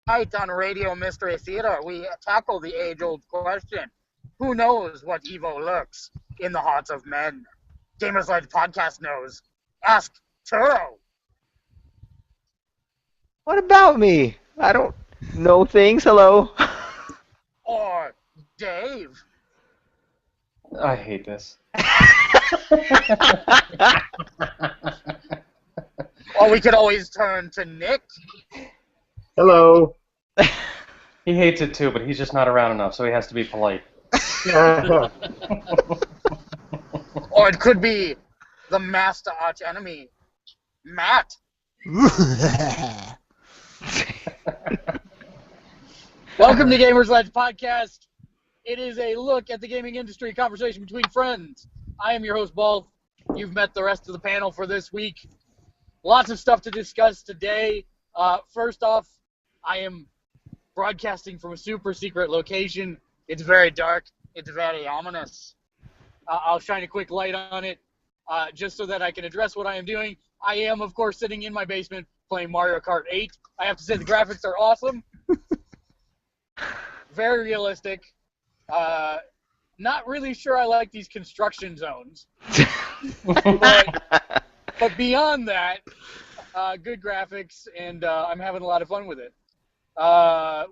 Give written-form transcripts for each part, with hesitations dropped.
Tonight on Radio Mystery Theater, we tackle the age-old question: who knows what evil lurks in the hearts of men? Gamersledge podcast knows. Ask Turo. What about me? I don't know things. Hello. Or Dave. I hate this. Or we could always turn to Nick. Hello. He hates it too, but he's just not around enough, so he has to be polite. Or it could be the master arch enemy, Matt. Welcome to Gamersledge Podcast. It is a look at the gaming industry, conversation between friends. I am your host, Ball. You've met the rest of the panel for this week. Lots of stuff to discuss today. First off, I am broadcasting from a super secret location. It's very dark. It's very ominous. I'll shine a quick light on it just so that I can address what I am doing. I am, of course, sitting in my basement playing Mario Kart 8. I have to say the graphics are awesome. Very realistic. Not really sure I like these construction zones. But beyond that, good graphics, and I'm having a lot of fun with it.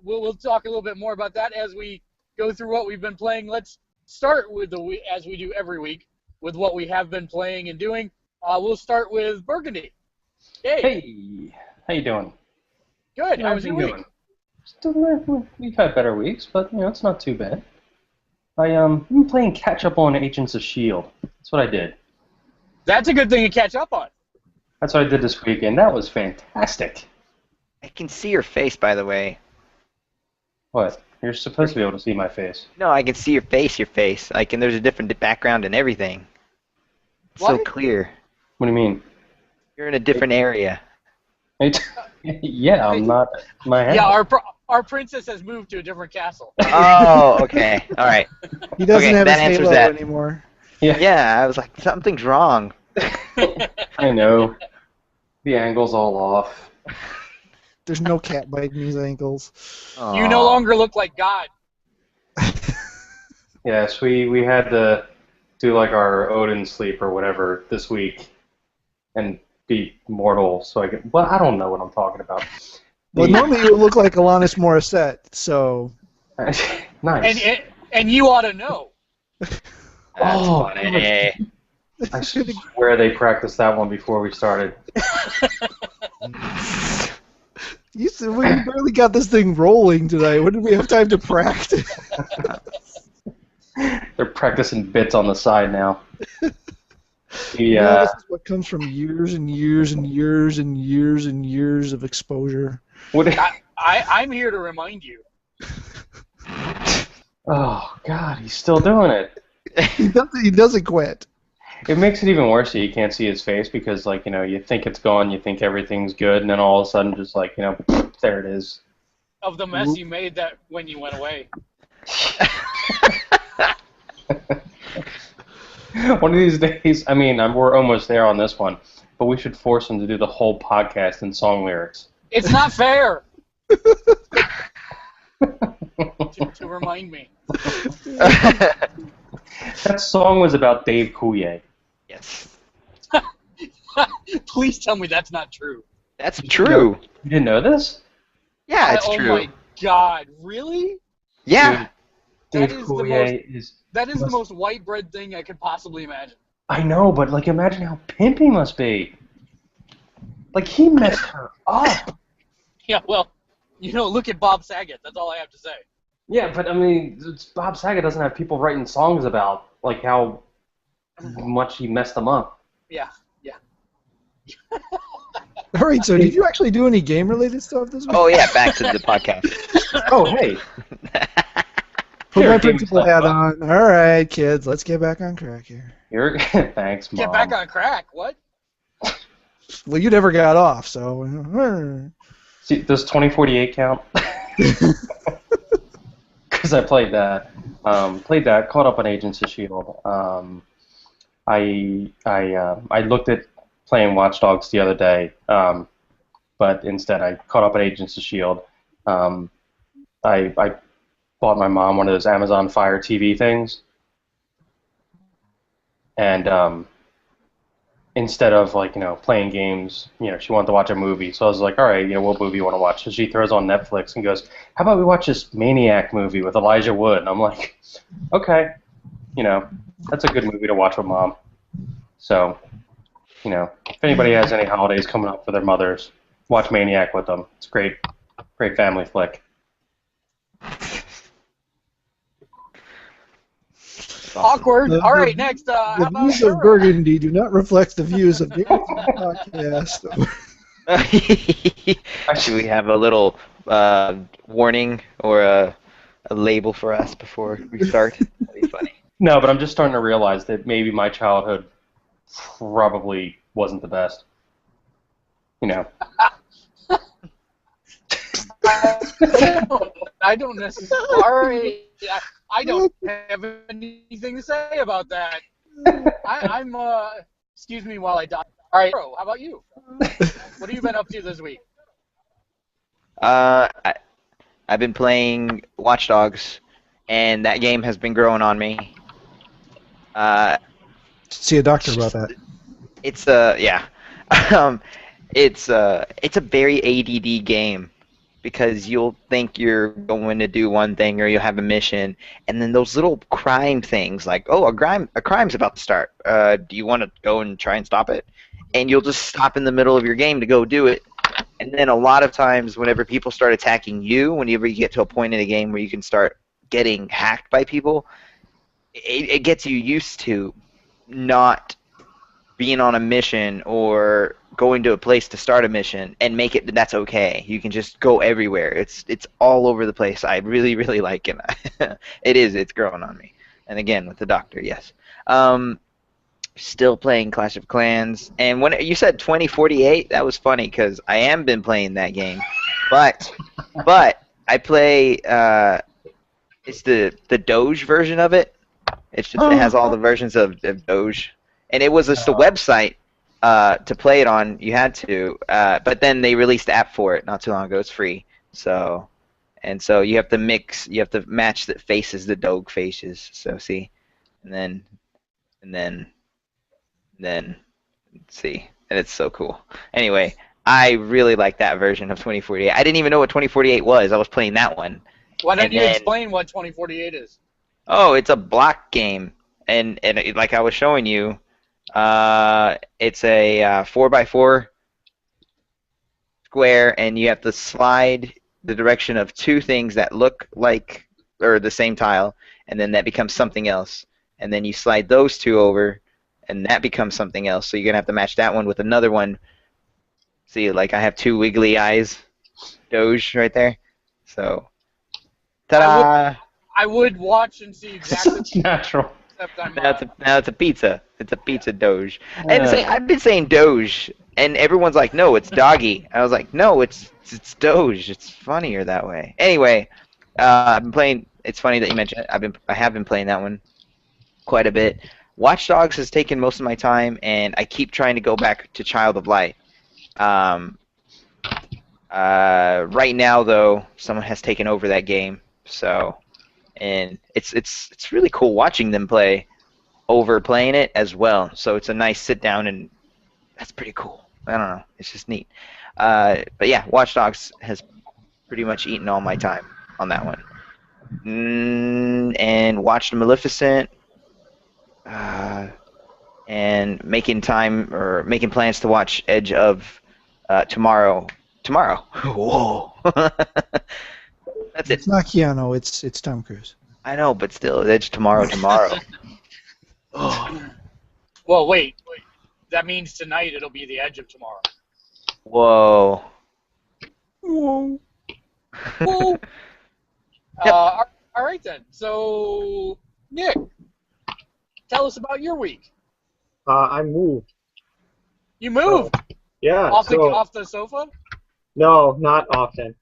We'll talk a little bit more about that as we go through what we've been playing. Let's start with as we do every week, with what we have been playing and doing. We'll start with Burgundy. Hey, how you doing? Good. How was your week? We've had better weeks, but it's not too bad. I've been playing catch up on Agents of S.H.I.E.L.D. That's what I did. That's a good thing to catch up on. That's what I did this weekend. That was fantastic. I can see your face, by the way. What? You're supposed to be able to see my face. No, I can see your face. And there's a different background and everything. It's so What? clear. What do you mean? You're in a different area. Yeah, I'm not my head. Yeah, our princess has moved to a different castle. Oh, okay. All right. He doesn't have that his answers halo that. anymore. Yeah, I was like, something's wrong. I know. The angle's all off. There's no cat biting his ankles. You no longer look like God. Yes, we had to do like our Odin sleep or whatever this week and be mortal so I could... Well, I don't know what I'm talking about. Well, normally you would look like Alanis Morissette, so... Nice. And you ought to know. That's Oh, funny. I swear they practiced that one before we started. You said we barely got this thing rolling today. When did we have time to practice? They're practicing bits on the side now. Yeah, this is what comes from years and years and years and years and years of exposure. I'm here to remind you. Oh, God, he's still doing it. He doesn't quit. It makes it even worse that you can't see his face because, like, you think it's gone, you think everything's good, and then all of a sudden just, like, there it is. Of the mess you made that when you went away. One of these days, we're almost there on this one, but we should force him to do the whole podcast in song lyrics. It's not fair. to remind me. That song was about Dave Coulier. Yes. Please tell me that's not true. That's true. You didn't know this? Yeah, it's true. Oh my God, really? Yeah. Dave That is Coulier is... That is the most white bread thing I could possibly imagine. I know, but, like, imagine how pimp he must be. Like, he messed her up. Yeah, well, look at Bob Saget. That's all I have to say. Yeah, but, Bob Saget doesn't have people writing songs about, like, how much he messed them up. Yeah. All right, so did you actually do any game-related stuff this week? Oh, yeah, back to the podcast. Oh, hey. Put Here, my give me principal stuff, hat bud. on. All right, kids, let's get back on track here. Thanks, Mom. Get back on crack. What? Well, you never got off, so... See, does 2048 count? Because I played that. Caught up on Agents of S.H.I.E.L.D. I looked at playing Watch Dogs the other day, but instead I caught up on Agents of S.H.I.E.L.D. I bought my mom one of those Amazon Fire TV things, and instead of playing games, she wanted to watch a movie. So I was like, all right, what movie you want to watch? So she throws on Netflix and goes, how about we watch this Maniac movie with Elijah Wood? And I'm like, okay, that's a good movie to watch with mom. So, if anybody has any holidays coming up for their mothers, watch Maniac with them. It's a great family flick. Awkward. All right, next. How The about views of Burrow? Burgundy do not reflect the views of the podcast. Should we have a little warning or a label for us before we start? That'd be funny. No, but I'm just starting to realize that maybe my childhood probably wasn't the best. I don't necessarily. I don't have anything to say about that. I'm. Excuse me while I die. All right, Burrow, how about you? What have you been up to this week? I've been playing Watch Dogs, and that game has been growing on me. See a doctor about that. It's yeah, it's a very ADD game because you'll think you're going to do one thing or you'll have a mission, and then those little crime things like, oh, a crime's about to start. Do you want to go and try and stop it? And you'll just stop in the middle of your game to go do it. And then a lot of times, whenever people start attacking you, whenever you get to a point in a game where you can start getting hacked by people, it gets you used to not being on a mission or going to a place to start a mission and make it that's okay. You can just go everywhere. It's all over the place. I really, really like it. It's growing on me. And again, with the doctor, yes. Still playing Clash of Clans. And when you said 2048, that was funny because I am been playing that game. But I play it's the Doge version of it. It's just, it has all the versions of Doge. And it was just a website to play it on. You had to, but then they released the app for it not too long ago. It's free. So you have to match the faces, the Doge faces. So see, and then see, and it's so cool. Anyway, I really like that version of 2048. I didn't even know what 2048 was. I was playing that one. Why don't you explain what 2048 is? Oh, it's a block game, and like I was showing you, it's a 4x4 square, and you have to slide the direction of two things that look like or the same tile, and then that becomes something else, and then you slide those two over, and that becomes something else. So you're gonna have to match that one with another one. See, like I have two wiggly eyes, Doge right there. So, ta-da! I would watch and see exactly. It's natural. Except I'm Now it's a pizza. It's a pizza Doge. And I've been saying Doge, and everyone's like, no, it's doggy. I was like, no, it's Doge. It's funnier that way. Anyway, I've been playing. It's funny that you mentioned it. I have been playing that one quite a bit. Watch Dogs has taken most of my time, and I keep trying to go back to Child of Light. Right now, though, someone has taken over that game, so. And it's really cool watching them play over playing it as well. So it's a nice sit down, and that's pretty cool. I don't know, it's just neat. But yeah, Watch Dogs has pretty much eaten all my time on that one. And watched Maleficent, and making plans to watch Edge of Tomorrow. Whoa. That's it. It's not Keanu, it's Tom Cruise. I know, but still, Edge tomorrow. Well, wait. That means tonight it'll be the Edge of Tomorrow. Whoa. Whoa. Whoa. Yep. All right then. So, Nick, tell us about your week. I moved. You moved Yeah. off the sofa. No, not often.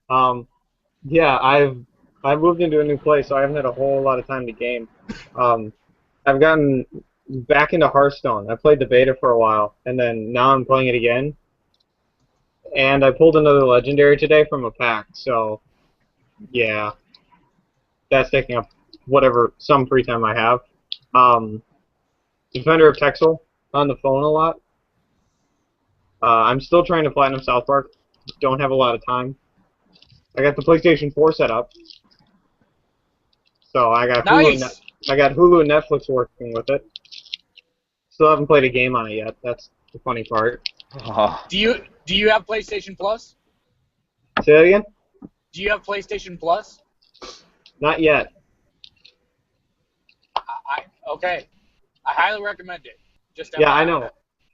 Yeah, I've moved into a new place, so I haven't had a whole lot of time to game. I've gotten back into Hearthstone. I played the beta for a while, and then now I'm playing it again. And I pulled another legendary today from a pack, so Yeah, that's taking up some free time I have. Defender of Texel on the phone a lot. I'm still trying to platinum South Park. Don't have a lot of time. I got the PlayStation 4 set up, so I got Nice. Hulu and Netflix working with it. Still haven't played a game on it yet. That's the funny part. Oh. Do you have PlayStation Plus? Say that again? Do you have PlayStation Plus? Not yet. Okay. I highly recommend it. Just Yeah, I know.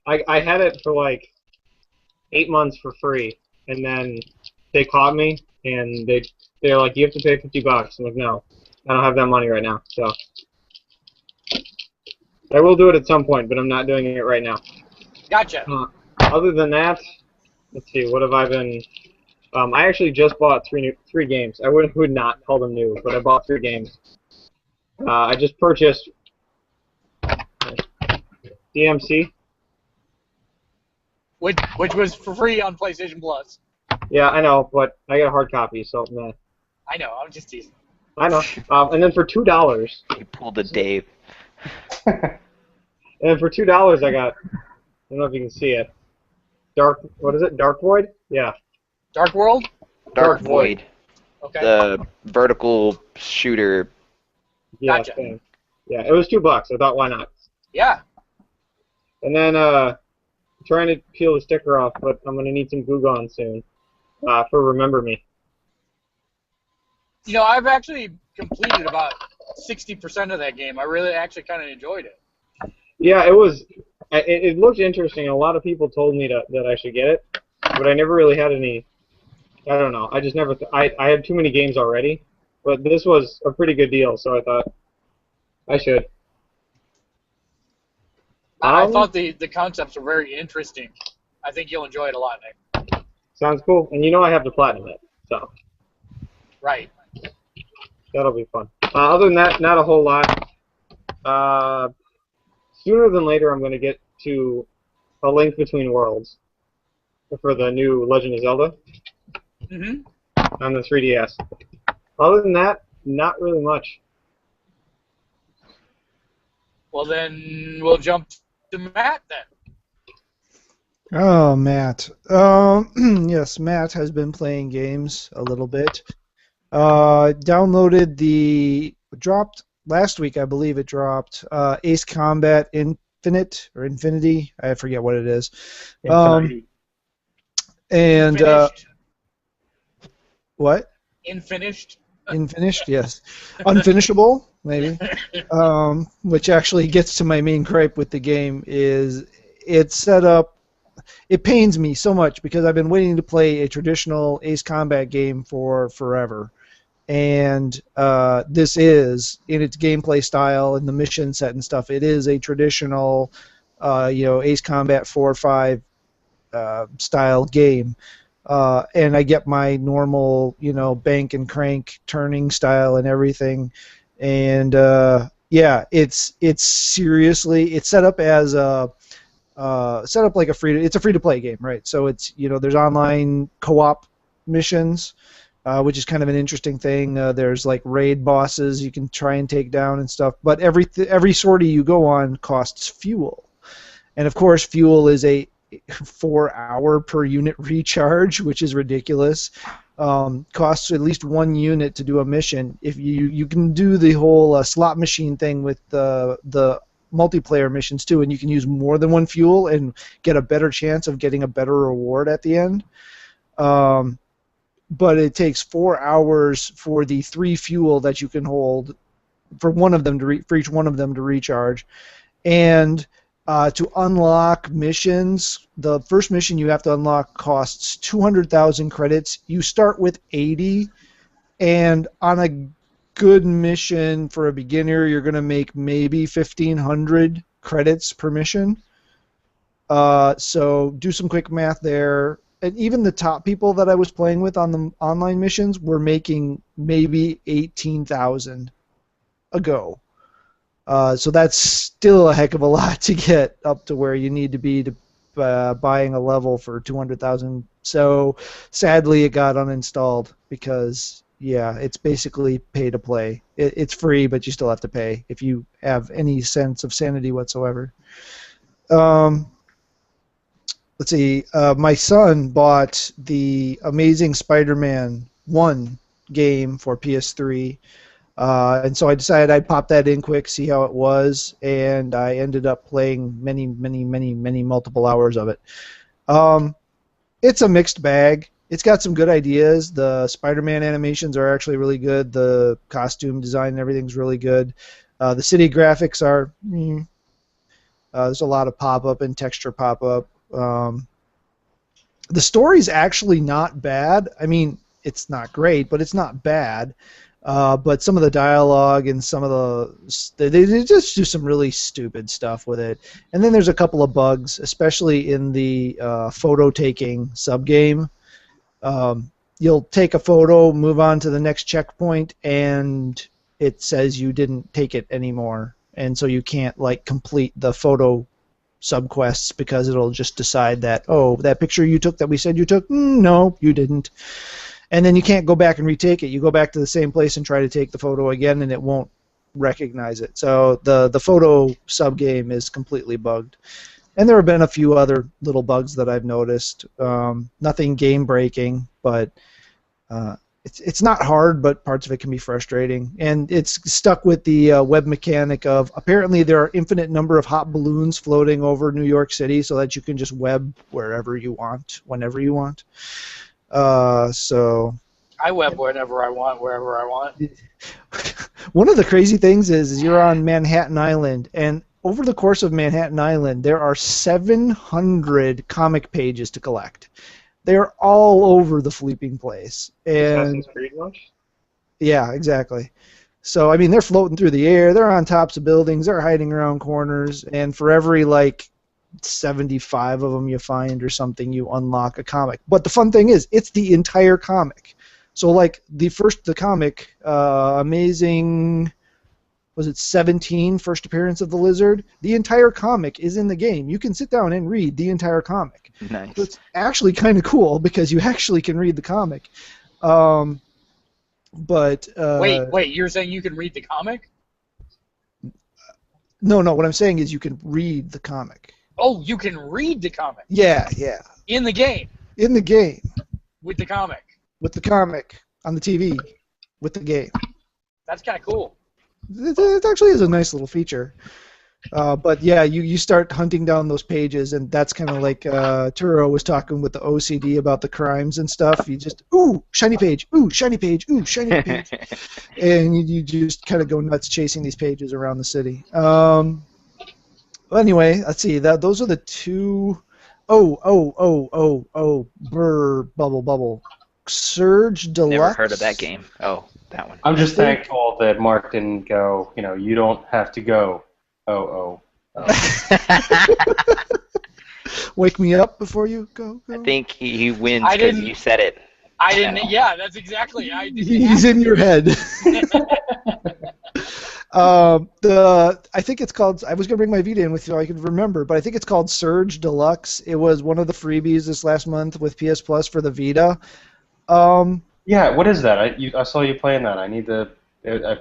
I had it for like 8 months for free, and then they caught me, and they're like, you have to pay $50. I'm like, no, I don't have that money right now. So I will do it at some point, but I'm not doing it right now. Gotcha. Other than that, let's see, what have I been? I actually just bought three games. I would not call them new, but I bought 3 games. I just purchased DMC. Which was for free on PlayStation Plus. Yeah, I know, but I got a hard copy, so meh. I know. I'm just teasing. I know. And then for $2. You pulled a Dave. And for $2, I got. I don't know if you can see it. What is it? Dark Void? Yeah. Dark World? Dark Void. Okay. The vertical shooter. Yeah. Gotcha. Thing. Yeah, it was $2. I thought, why not? Yeah. And then I'm trying to peel the sticker off, but I'm gonna need some glue gun soon for Remember Me. You know, I've actually completed about 60% of that game. I really actually kind of enjoyed it. Yeah, it was. It looked interesting. A lot of people told me that I should get it, but I never really had any. I don't know. I just never. I had too many games already, but this was a pretty good deal, so I thought I should. I thought the concepts were very interesting. I think you'll enjoy it a lot, Nick. Sounds cool. And you know I have to platinum it, so Right. that'll be fun. Other than that, not a whole lot. Sooner than later, I'm going to get to A Link Between Worlds for the new Legend of Zelda on the 3DS. Other than that, not really much. Well, then we'll jump to Matt then. Oh, Matt. Yes, Matt has been playing games a little bit. Dropped last week, I believe it dropped, Ace Combat Infinite, or Infinity, I forget what it is. What? Infinished. Unfinished, yes. Unfinishable, maybe. Which actually gets to my main gripe with the game is it's set up. It pains me so much because I've been waiting to play a traditional Ace Combat game for forever. And this is, in its gameplay style and the mission set and stuff, it is a traditional, Ace Combat 4 or 5 style game. And I get my normal, bank and crank turning style and everything. And it's seriously, it's set up as like it's a free to play game, right? So it's, there's online co-op missions. Which is kind of an interesting thing. There's like raid bosses you can try and take down and stuff, but every sortie you go on costs fuel, and of course fuel is a 4-hour per unit recharge, which is ridiculous. Costs at least 1 unit to do a mission. If you can do the whole slot machine thing with the multiplayer missions too, and you can use more than 1 fuel and get a better chance of getting a better reward at the end. But it takes 4 hours for the 3 fuel that you can hold for one of them for each one of them to recharge, and to unlock missions. The first mission you have to unlock costs 200,000 credits. You start with 80, and on a good mission for a beginner, you're going to make maybe 1,500 credits per mission. So do some quick math there. And even the top people that I was playing with on the online missions were making maybe 18,000 a go. So that's still a heck of a lot to get up to where you need to be to buying a level for 200,000. So sadly, it got uninstalled because yeah, it's basically pay to play. It's free, but you still have to pay if you have any sense of sanity whatsoever. Let's see. My son bought the Amazing Spider-Man 1 game for PS3. And so I decided I'd pop that in quick, see how it was, and I ended up playing many multiple hours of it. It's a mixed bag. It's got some good ideas. The Spider-Man animations are actually really good. The costume design and everything's really good. The city graphics are... there's a lot of pop-up and texture pop-up. The story's actually not bad. I mean, it's not great, but it's not bad. But some of the dialogue and some of they just do some really stupid stuff with it. And then there's a couple of bugs, especially in the photo taking subgame. You'll take a photo, move on to the next checkpoint, and it says you didn't take it anymore, and so you can't like complete the photo subquests because it'll just decide that, oh, that picture you took that we said you took, no, you didn't. And then you can't go back and retake it. You go back to the same place and try to take the photo again, and it won't recognize it. So the photo subgame is completely bugged. And there have been a few other little bugs that I've noticed. Nothing game-breaking, but it's not hard, but parts of it can be frustrating. And it's stuck with the web mechanic of apparently there are infinite number of hot balloons floating over New York City so that you can just web wherever you want, whenever you want. So I web whenever I want, wherever I want. One of the crazy things is you're on Manhattan Island, and over the course of Manhattan Island, there are 700 comic pages to collect. They're all over the flipping place. And Assassin's Creed much? yeah, exactly. So I mean, they're floating through the air. They're on tops of buildings. They're hiding around corners. And for every 75 of them you find or something, you unlock a comic. But the fun thing is, it's the entire comic. So the comic, Amazing, was it 17, first appearance of the Lizard? The entire comic is in the game. You can sit down and read the entire comic. Nice. So it's actually kind of cool because you actually can read the comic. But Wait, you're saying you can read the comic? No, what I'm saying is you can read the comic. Oh, you can read the comic? Yeah. In the game? In the game. With the comic? With the comic on the TV. With the game. That's kind of cool. It actually is a nice little feature. But yeah, you start hunting down those pages, and that's kind of like Turo was talking with the OCD about the crimes and stuff. You just, ooh, shiny page, ooh, shiny page, ooh, shiny page. And you just kind of go nuts chasing these pages around the city. Anyway, let's see. Those are the two. Bubble. Surge Deluxe. Never heard of that game. Oh, that one. I'm just thankful that Mark didn't go, you don't have to go. Oh. Wake me up before you go. I think he wins because you said it. I didn't. Yeah, that's exactly. He's in your head. I think it's called. I was gonna bring my Vita in with you so I could remember, but I think it's called Surge Deluxe. It was one of the freebies this last month with PS Plus for the Vita. Yeah, what is that? I saw you playing that. I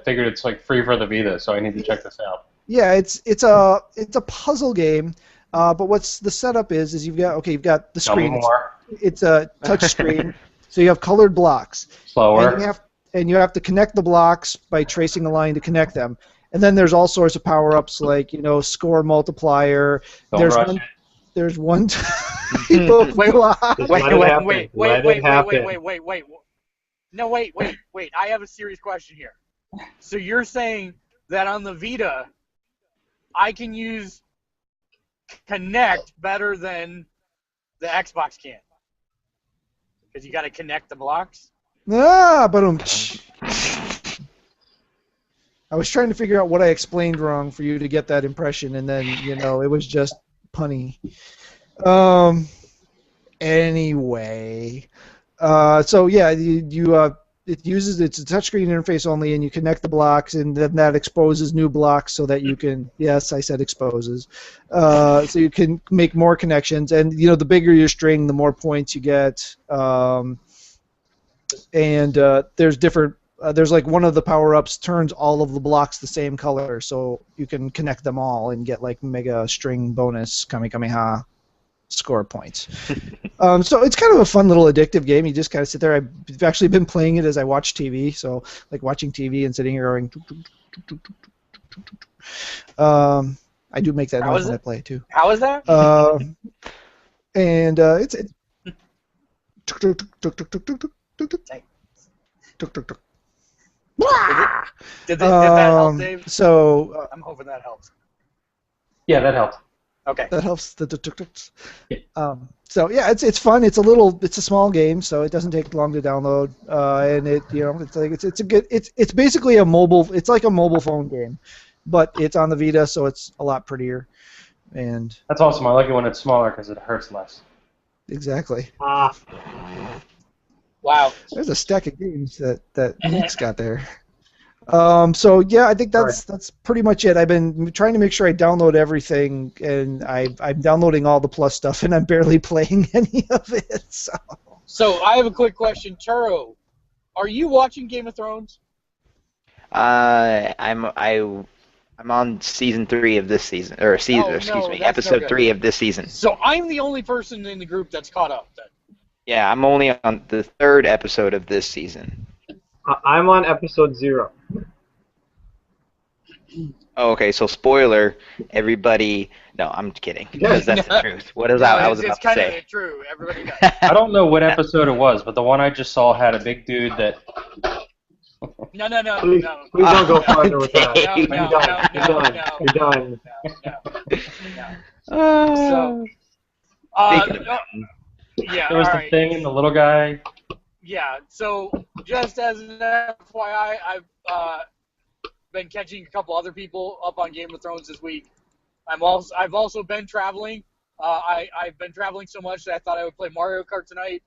figured it's free for the Vita, so I need to check this out. Yeah, it's a puzzle game. But what's the setup is you've got the screen. Tell me more. It's a touch screen, so you have colored blocks. Slower. And you have to connect the blocks by tracing a line to connect them. And then there's all sorts of power-ups like, score multiplier. There's one type of block. Wait. No, wait. I have a serious question here. So you're saying that on the Vita, I can use Connect better than the Xbox can? Because you got to connect the blocks? But I was trying to figure out what I explained wrong for you to get that impression, and then it was just punny. Anyway, so yeah, it's a touchscreen interface only, and you connect the blocks, and then that exposes new blocks so that you can. Yes, I said exposes. So you can make more connections, and the bigger your string, the more points you get. and there's different. There's like one of the power-ups turns all of the blocks the same color, so you can connect them all and get like mega string bonus Kamehameha score points. So it's kind of a fun little addictive game. You just kind of sit there. I've actually been playing it as I watch TV, so like watching TV and sitting here going. I do make that noise when I play it too. How is that? And it's Did that help, Dave? So I'm hoping that helps. Yeah, that helped. Okay. that helps. So yeah, it's fun. It's a small game, so it doesn't take long to download. And it's basically a mobile. It's like a mobile phone game, but it's on the Vita, so it's a lot prettier. And That's awesome. I like it when it's smaller because it hurts less. exactly. Wow. There's a stack of games that Nick's got there. So yeah, I think that's pretty much it. I've been trying to make sure I download everything, and I'm downloading all the Plus stuff, and I'm barely playing any of it. So I have a quick question, Turo. Are you watching Game of Thrones? I'm on season 3 of this season, or episode 3 of this season. So I'm the only person in the group that's caught up then. Yeah, I'm only on the 3rd episode of this season. I'm on episode 0. Oh, okay, so spoiler, everybody. No, I'm kidding. Because that's the truth. What is I was about to It's kind say? of true. Everybody knows. I don't know what episode it was, but the one I just saw had a big dude that. No. Please don't go farther with that. No. You're done. So, yeah, There was all the right. thing and the little guy. Yeah, so just as an FYI, I've been catching a couple other people up on Game of Thrones this week. I've also been traveling. I've been traveling so much that I thought I would play Mario Kart tonight,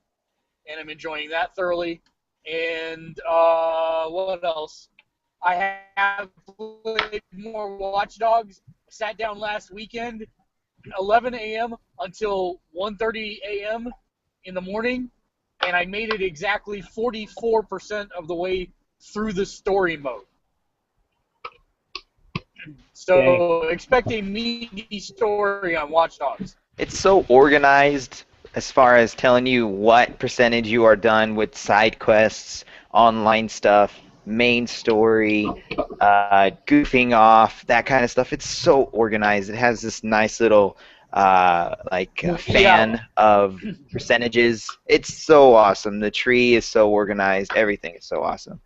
and I'm enjoying that thoroughly. And what else? I have played more Watch Dogs. Sat down last weekend, 11 a.m. until 1:30 a.m. in the morning, and I made it exactly 44% of the way through the story mode. So expect a meaty story on Watch Dogs. It's so organized as far as telling you what percentage you are done with side quests, online stuff, main story, goofing off, that kind of stuff. It's so organized. It has this nice little fan of percentages. It's so awesome. The tree is so organized. Everything is so awesome.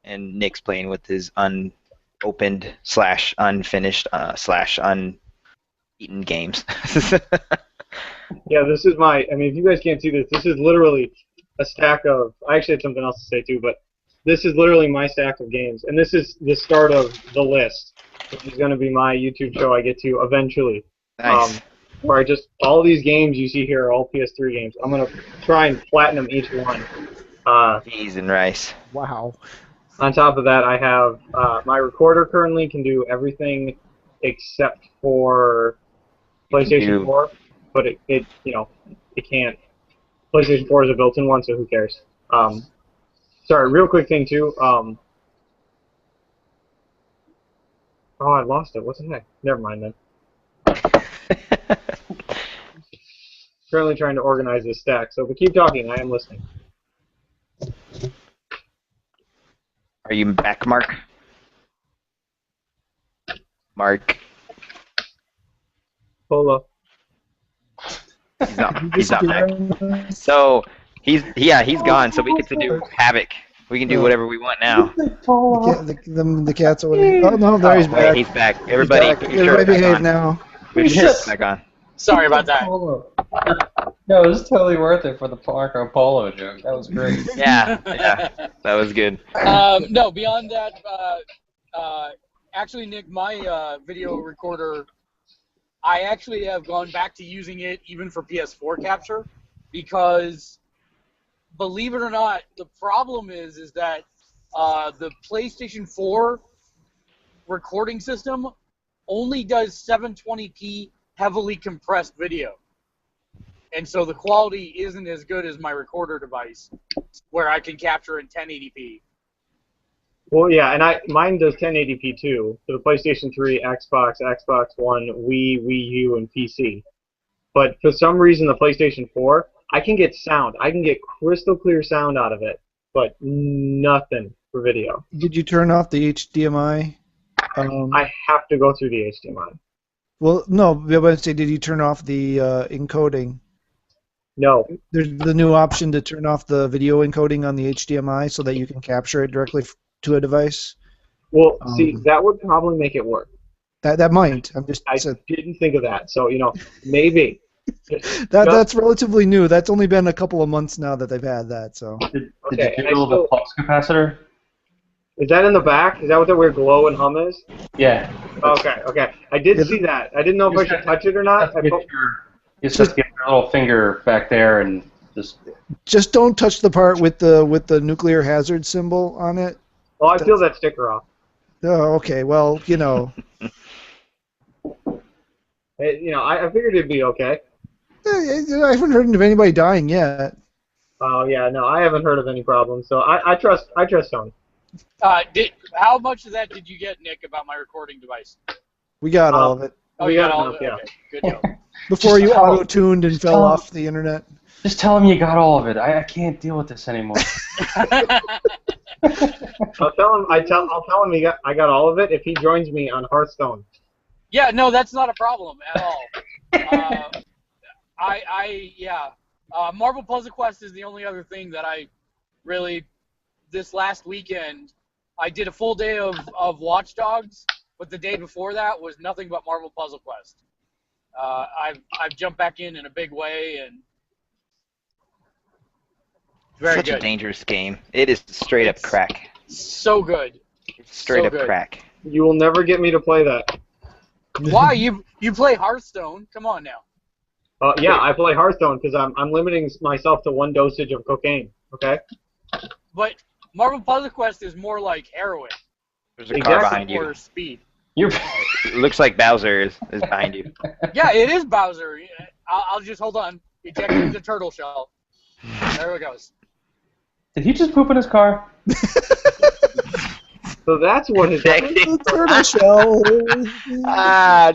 And Nick's playing with his unopened / unfinished / uneaten games. Yeah, this is my. I mean, if you guys can't see this, this is literally a stack of. I actually had something else to say too, but this is literally my stack of games, and this is the start of the list, which is going to be my YouTube show I get to eventually. Nice. Where I just all these games you see here are all PS3 games. I'm gonna try and platinum each one. Cheese and rice. Wow. On top of that, I have my recorder currently can do everything except for PlayStation 4, but it can't. PlayStation 4 is a built-in one, so who cares? Sorry, real quick thing too. Oh, I lost it. What the heck? Never mind then. Currently trying to organize this stack, so if we keep talking, I am listening. Are you back, Mark? Mark. Polo. He's not back. So he's gone. So we get to do Havoc. We can do whatever we want now. The cats are. Oh no, there he's back. Wait, he's back. Everybody, put your Everybody shirt back behave on. now. Put your shirts back on. Sorry about that. No, it was totally worth it for the Marco Polo joke. That was great. Yeah, that was good. No, beyond that, actually, Nick, my video recorder, I actually have gone back to using it even for PS4 capture because, believe it or not, the problem is that the PlayStation 4 recording system only does 720p heavily compressed video. and so the quality isn't as good as my recorder device, where I can capture in 1080p. Well, yeah, and mine does 1080p too for the PlayStation 3, Xbox, Xbox One, Wii, Wii U, and PC. But for some reason, the PlayStation 4, I can get sound. I can get crystal clear sound out of it, but nothing for video. Did you turn off the HDMI? I have to go through the HDMI. Well, no, I was going to say, did you turn off the encoding? No. There's the new option to turn off the video encoding on the HDMI so that you can capture it directly to a device. Well, see, that would probably make it work. That might. I didn't think of that, so maybe. That's relatively new. That's only been a couple of months now that they've had that. So. Did you jiggle the flux capacitor? Is that in the back? Is that what the weird glow and hum is? Yeah. Okay. I did see that. I didn't know if I should touch it or not. You just have to get your little finger back there and just don't touch the part with the nuclear hazard symbol on it. Oh, I peel that sticker off. Oh, okay. Well, I figured it'd be okay. I haven't heard of anybody dying yet. Oh yeah, no, I haven't heard of any problems. So I trust Sony. How much of that did you get, Nick, about my recording device? We got all of it. Oh, you got all of it? Yeah. Okay, good deal. Before you auto-tuned and fell off the internet. Just tell him you got all of it. I can't deal with this anymore. I'll tell him I got all of it if he joins me on Hearthstone. Yeah, no, that's not a problem at all. Marvel Puzzle Quest is the only other thing that I really, this last weekend, I did a full day of Watch Dogs, but the day before that was nothing but Marvel Puzzle Quest. I've jumped back in a big way, and very Such good. a dangerous game. It is straight up crack. So good. It's straight so up good. crack. You will never get me to play that. Why? You play Hearthstone? Come on now. Yeah, I play Hearthstone because I'm limiting myself to one dosage of cocaine. Okay. But Marvel Puzzle Quest is more like heroin. There's a car behind More you. speed. It looks like Bowser is behind you. Yeah, it is Bowser. I'll just hold on. Ejecting the turtle shell. There it goes. Did he just poop in his car? So that's what his Turtle shell.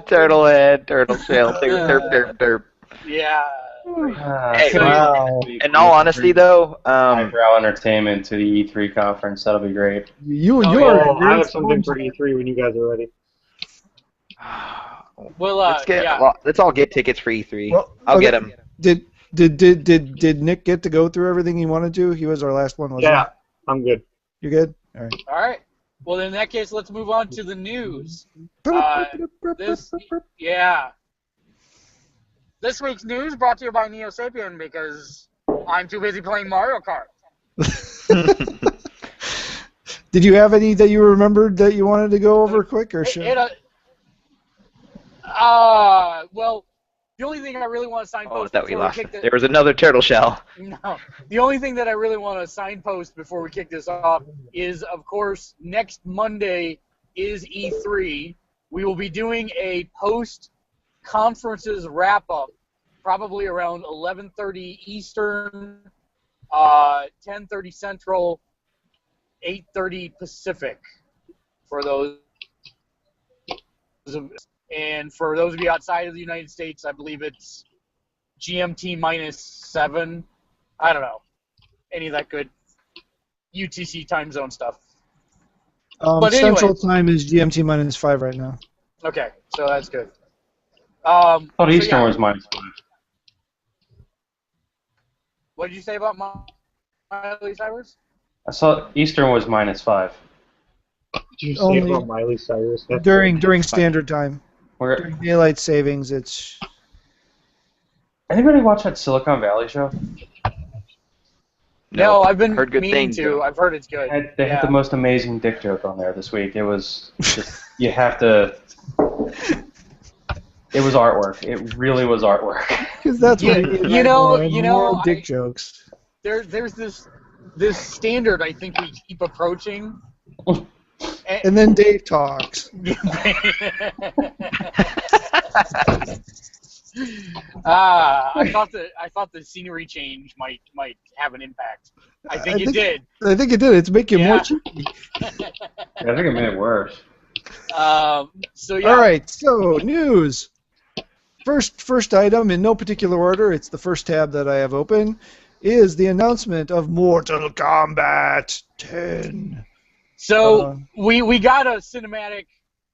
Turtle head, turtle shell, derp, derp. Yeah. Hey, Wow. in all honesty, though, Eyebrow entertainment to the E3 conference. That'll be great. I have something for E3 when you guys are ready. Well, let's all get tickets for E3. Well, I'll okay. get them. Did Nick get to go through everything he wanted to? He was our last one, wasn't Yeah, I'm good. he? You're good? All right. All right. Well, in that case, let's move on to the news. This week's news brought to you by Neo Sapien because I'm too busy playing Mario Kart. Did you have any that you remembered that you wanted to go over quick, or sure? Well, the only thing I really want to signpost. Oh, that we lost. There was another turtle shell. No, the only thing that I really want to signpost before we kick this off is, of course, next Monday is E3. We will be doing a post-conferences wrap-up, probably around 11:30 Eastern, 10:30 Central, 8:30 Pacific. For those. And for those of you outside of the United States, I believe it's GMT -7. I don't know. Any of that good UTC time zone stuff. But Central anyways. time is GMT -5 right now. Okay, so that's good. I thought Eastern was -5. What did you say about Miley Cyrus? I saw Eastern was -5. Did you say Only about Miley Cyrus? During standard time. Where, During daylight savings, it's. anybody watch that Silicon Valley show? No, I've been heard good meaning things, to. though. I've heard it's good. They had the most amazing dick joke on there this week. It was just, you have to. It was artwork. It really was artwork. Because that's what more dick jokes. There's this standard I think we keep approaching. And then Dave talks. I thought the scenery change might have an impact. I think it did. I think it did. It's making more Yeah. cheeky. I think it made it worse. So yeah. All right, so news. First item in no particular order. It's the first tab that I have open. Is the announcement of Mortal Kombat 10. So we got a cinematic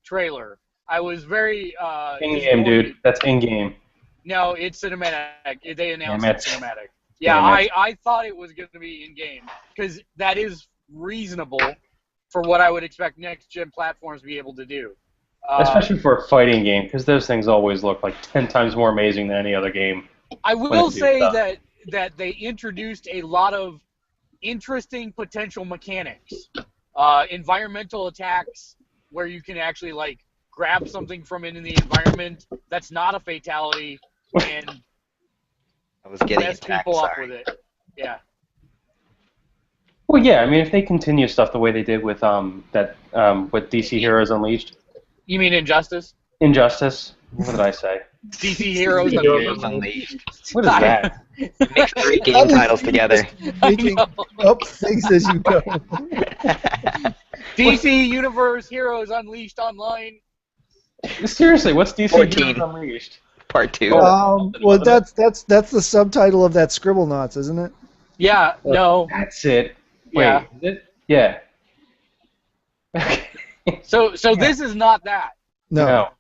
trailer. I was very In-game, dude. That's in-game. No, it's cinematic. They announced Damn it. it's cinematic. Yeah, I thought it was going to be in-game because that is reasonable for what I would expect next-gen platforms to be able to do. Especially for a fighting game, because those things always look like 10 times more amazing than any other game. I will say that they introduced a lot of interesting potential mechanics. Environmental attacks, where you can actually like grab something from it in the environment. That's not a fatality, and I was getting mess attacked, people up sorry. with it. Yeah. Well, yeah, I mean, if they continue stuff the way they did with with DC Heroes Unleashed, You mean Injustice? Injustice. What did I say? DC Heroes Heroes Unleashed. Unleashed. What is that? Mix 3 game titles together. Making up things as you go. DC Universe Heroes Unleashed Online. Seriously, what's DC 14. Heroes Unleashed? Part 2. Well, that's the subtitle of that Scribblenauts, isn't it? Yeah, no. That's it. Wait, Yeah. is it? Yeah. So this is not that. No.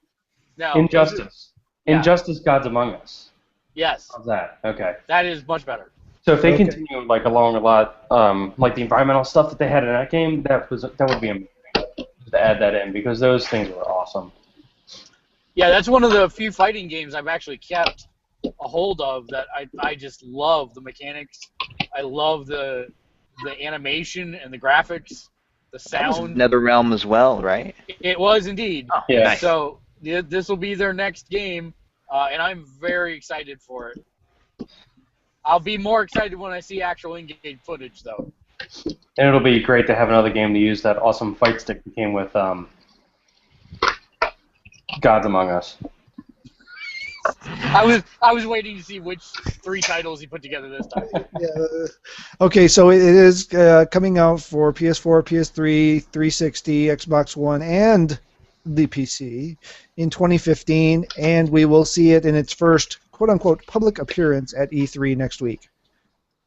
No. Injustice. Yeah. Injustice Gods Among Us. Yes, How's that? Okay. that is much better. So if they Okay. continue like along a lot, like the environmental stuff that they had in that game, that would be amazing to add that in because those things were awesome. Yeah, that's one of the few fighting games I've actually kept a hold of that I just love the mechanics. I love the animation and the graphics, the sound. NetherRealm as well, right? It was indeed. Oh, Yeah. nice. So this will be their next game, and I'm very excited for it. I'll be more excited when I see actual in-game footage, though. And it'll be great to have another game to use that awesome fight stick that came with Gods Among Us. I was waiting to see which 3 titles he put together this time. Yeah. Okay, so it is coming out for PS4, PS3, 360, Xbox One, and the PC in 2015, and we will see it in its first quote-unquote public appearance at E3 next week.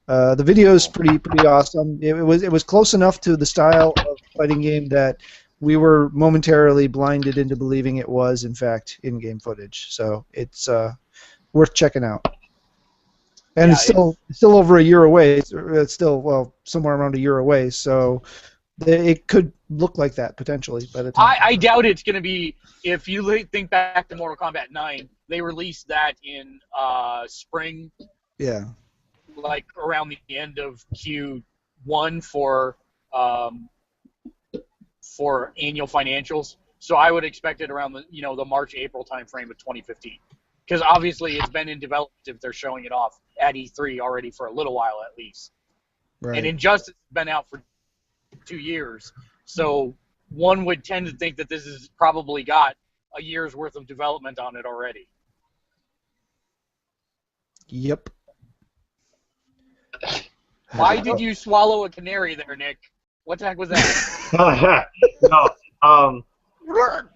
The video is pretty awesome. It was close enough to the style of fighting game that we were momentarily blinded into believing it was in fact in-game footage. So it's worth checking out. And Yeah, it's still over a year away. It's still somewhere around a year away. So it could look like that potentially by the time. I doubt it's going to be. If you think back to Mortal Kombat 9, they released that in spring, Yeah. like around the end of Q1 for annual financials. So I would expect it around the March-April timeframe of 2015, because obviously it's been in development if they're showing it off at E3 already for a little while at least. Right. And Injustice has been out for 2 years, so one would tend to think that this has probably got a year's worth of development on it already. Yep. Why did you swallow a canary there, Nick? What the heck was that? No.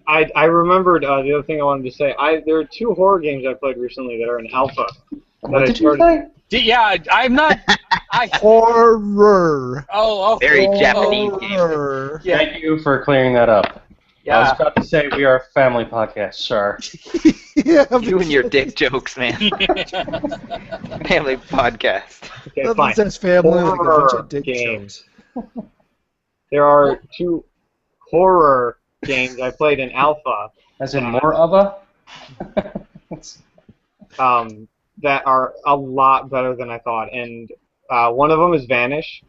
I remembered the other thing I wanted to say. There are 2 horror games I played recently that are in alpha. What did you say? Yeah, I'm not. Horror. Very Japanese game. Horror. Yeah. Thank you for clearing that up. I was about to say we are a family podcast, sir. Yeah, You and your dick jokes, man. Family podcast. Okay, nothing fine. says family like a bunch Horror of dick games. There are 2 horror games I played in alpha As in more of a? that are a lot better than I thought, and one of them is Vanish.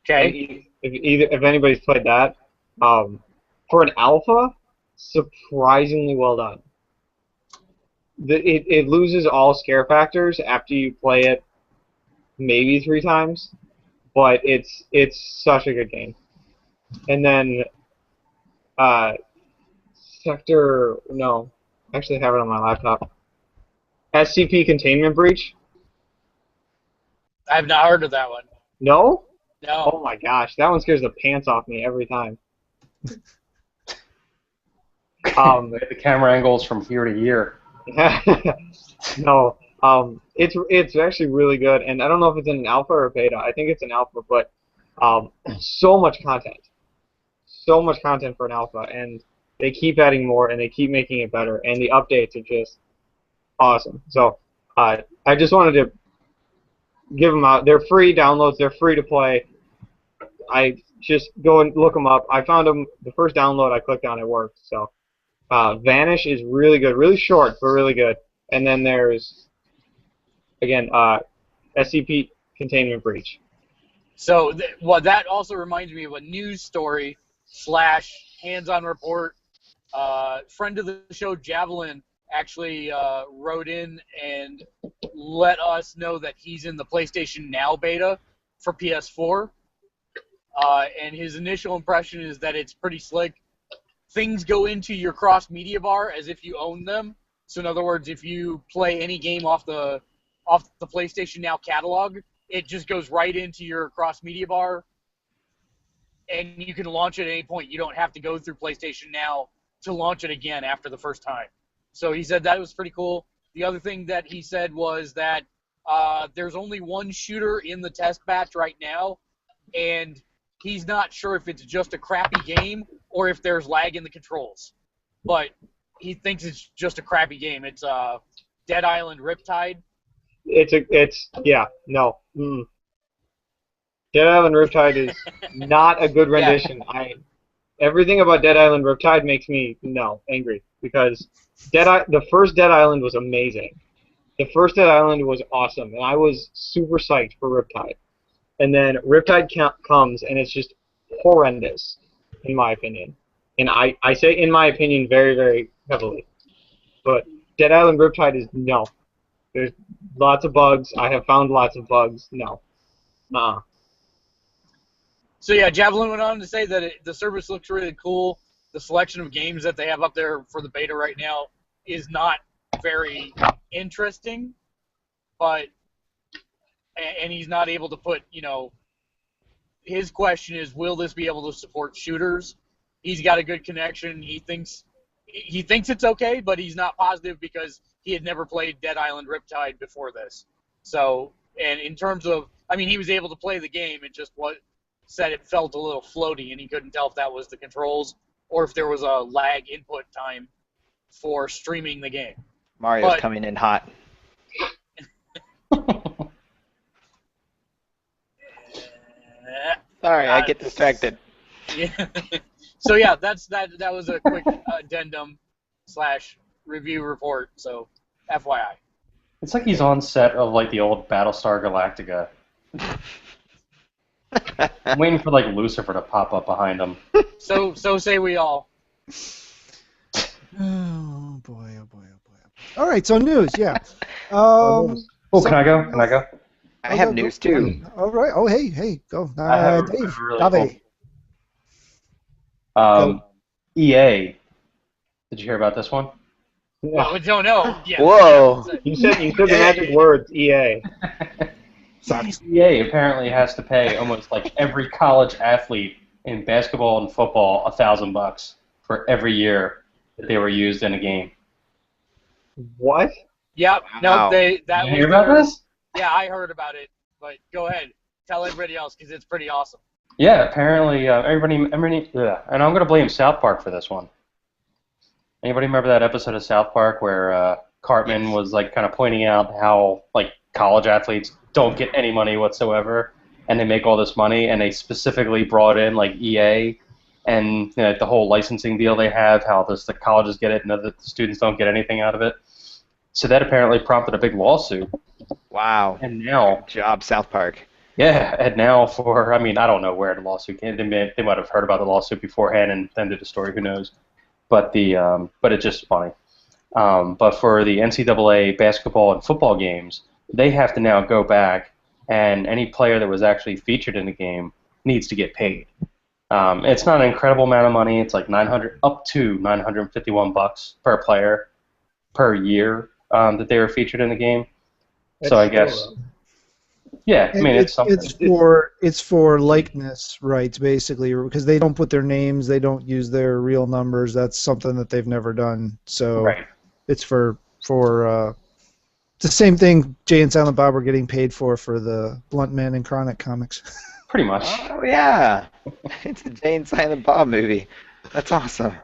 Okay. If anybody's played that, for an alpha, surprisingly well done. It loses all scare factors after you play it maybe 3 times, but it's such a good game. And then Sector, no, I actually have it on my laptop. SCP containment breach? I have not heard of that one. No? No. Oh my gosh, that one scares the pants off me every time. The camera angles from here to here. No. It's actually really good, and I don't know if it's in an alpha or a beta. I think it's an alpha, but so much content. So much content for an alpha, and they keep adding more, and they keep making it better, and the updates are just awesome. So I just wanted to give them out. They're free downloads. They're free to play. I just go and look them up. I found them. The first download I clicked on, it worked. So Vanish is really good, really short, but really good. And then there's again SCP Containment Breach. So that also reminds me of a news story / hands-on report. Friend of the show, Javelin, actually wrote in and let us know that he's in the PlayStation Now beta for PS4. And his initial impression is that it's pretty slick. Things go into your cross-media bar as if you own them. So in other words, if you play any game off the PlayStation Now catalog, it just goes right into your cross-media bar, and you can launch it at any point. You don't have to go through PlayStation Now to launch it again after the first time. So he said that was pretty cool. The other thing that he said was that there's only one shooter in the test batch right now, and he's not sure if it's just a crappy game or if there's lag in the controls. But he thinks it's just a crappy game. It's Dead Island Riptide. Dead Island Riptide is not a good rendition. Yeah. Everything about Dead Island Riptide makes me angry because the first Dead Island was amazing. The first Dead Island was awesome, and I was super psyched for Riptide. And then Riptide comes, and it's just horrendous, in my opinion. And I say in my opinion very, very heavily. But Dead Island Riptide is no. There's lots of bugs. I have found lots of bugs. No. So yeah, Javelin went on to say that the service looks really cool. The selection of games that they have up there for the beta right now is not very interesting, and he's not able to put, his question is, will this be able to support shooters? He's got a good connection. He thinks it's okay, but he's not positive because he had never played Dead Island Riptide before this. So, and in terms of, he was able to play the game. It just said it felt a little floaty, and he couldn't tell if that was the controls or if there was a lag input time for streaming the game. Mario's coming in hot. Sorry, I get distracted. Yeah. So yeah, that was a quick addendum / review report. So, FYI. It's like he's on set of like the old Battlestar Galactica. I'm waiting for like Lucifer to pop up behind him. So say we all. Oh boy, oh boy, oh boy. All right, so news, yeah. Can I go? Can I go? I have news too. All right. Oh, hey, go. Dave. Really cool. EA. Did you hear about this one? Well, we don't know. Yeah. Whoa. You said the magic words, EA. EA apparently has to pay almost like every college athlete in basketball and football $1,000 for every year that they were used in a game. What? Yep. Wow. No, You hear about this? Yeah, I heard about it. But go ahead, tell everybody else because it's pretty awesome. Yeah, apparently everybody, and I'm going to blame South Park for this one. Anybody remember that episode of South Park where Cartman was like kind of pointing out how like college athletes don't get any money whatsoever, and they make all this money, and they specifically brought in like EA and the whole licensing deal they have, how the colleges get it and the students don't get anything out of it. So that apparently prompted a big lawsuit. Wow. And now, good job, South Park. Yeah, and now I don't know where the lawsuit came. They might have heard about the lawsuit beforehand and then did the story. Who knows? But but it's just funny. But for the NCAA basketball and football games, they have to now go back, and any player that was actually featured in the game needs to get paid. It's not an incredible amount of money. It's like up to $951 per player per year. that they were featured in the game. That's So I cool, guess, though. yeah, I mean, it's something. It's for likeness rights basically, because they don't put their names, they don't use their real numbers. That's something that they've never done. So Right. it's for it's the same thing Jay and Silent Bob were getting paid for the Blunt Man and Chronic comics. Pretty much. Oh yeah, it's a Jay and Silent Bob movie. That's awesome.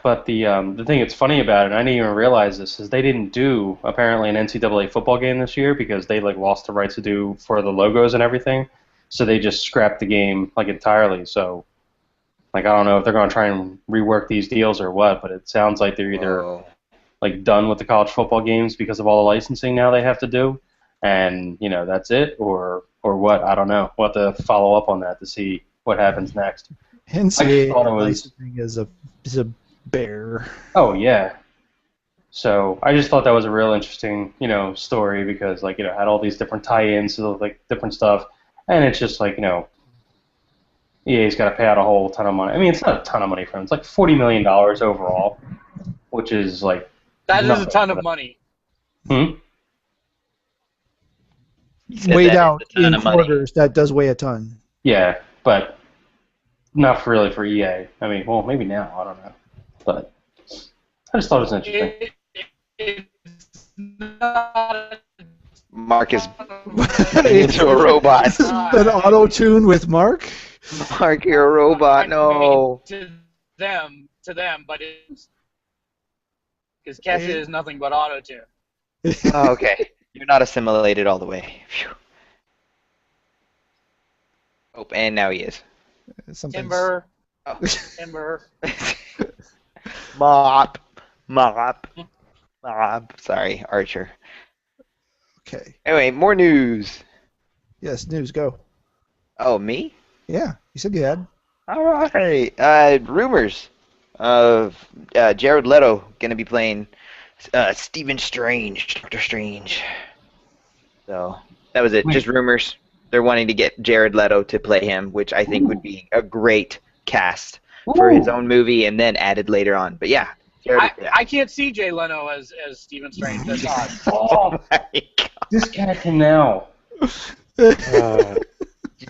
But the thing that's funny about it, and I didn't even realize this, is they didn't do apparently an NCAA football game this year because they like lost the rights to do for the logos and everything. So they just scrapped the game like entirely. So like I don't know if they're going to try and rework these deals or what, but it sounds like they're either Whoa. like done with the college football games because of all the licensing now they have to do, and you know that's it, or what? I don't know. We'll have to follow up on that to see what happens next. NCAA thought it was- licensing is a bear. Oh yeah. So I just thought that was a real interesting, story because like it had all these different tie-ins to like different stuff, and it's just like EA's got to pay out a whole ton of money. I mean, it's not a ton of money for them. It's like $40 million overall, which is like That is a nothing ton for of them. money. Said Weighed that is out a ton in of money. quarters, that does weigh a ton. Yeah, but not really for EA. I mean, well, maybe now. I don't know. But I just thought it was interesting. It's not Mark is into a robot. This has been auto-tune with Mark. Mark, you're a robot. No. to them, but it's because Kesha is nothing but auto tune. Oh, okay. You're not assimilated all the way. Phew. Oh, and now he is. Something's- Timber, Oh. timber. Mop. Sorry, Archer. Okay. Anyway, more news. Yes, news, go. Oh, me? Yeah, you said you had. All right. Rumors of Jared Leto going to be playing Stephen Strange, Doctor Strange. So that was it. Just rumors. They're wanting to get Jared Leto to play him, which I think would be a great cast for his own movie and then added later on. But yeah. Jared, I can't see Jay Leno as Stephen Strange. That's odd. Oh, disconnect him now.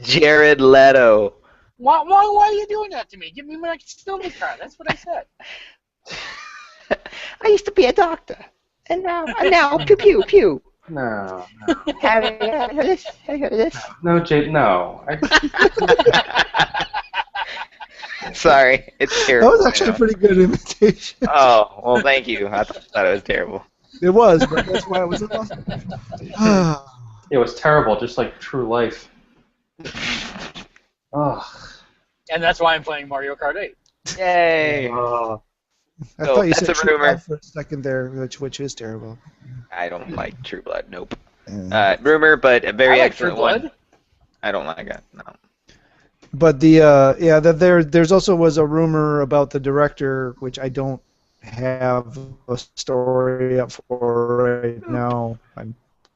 Jared Leto. Why are you doing that to me? Give me my stomach card. That's what I said. I used to be a doctor, and now pew pew pew. No, Have you heard this? Have you heard this? no, Jay, no. Sorry, it's That terrible. was actually a pretty good imitation. Oh, well, thank you. I thought it was terrible. It was, but that's why it was awesome. It was terrible, just like true life. Ugh. And that's why I'm playing Mario Kart 8. Yay! I So, thought you that's said a True rumor. Blood for a second there, which is terrible. I don't like True Blood. Nope. Yeah. Rumor, but a very I like True excellent one. Blood. I don't like it. No. But there's also was a rumor about the director, which I don't have a story up for right now. I'm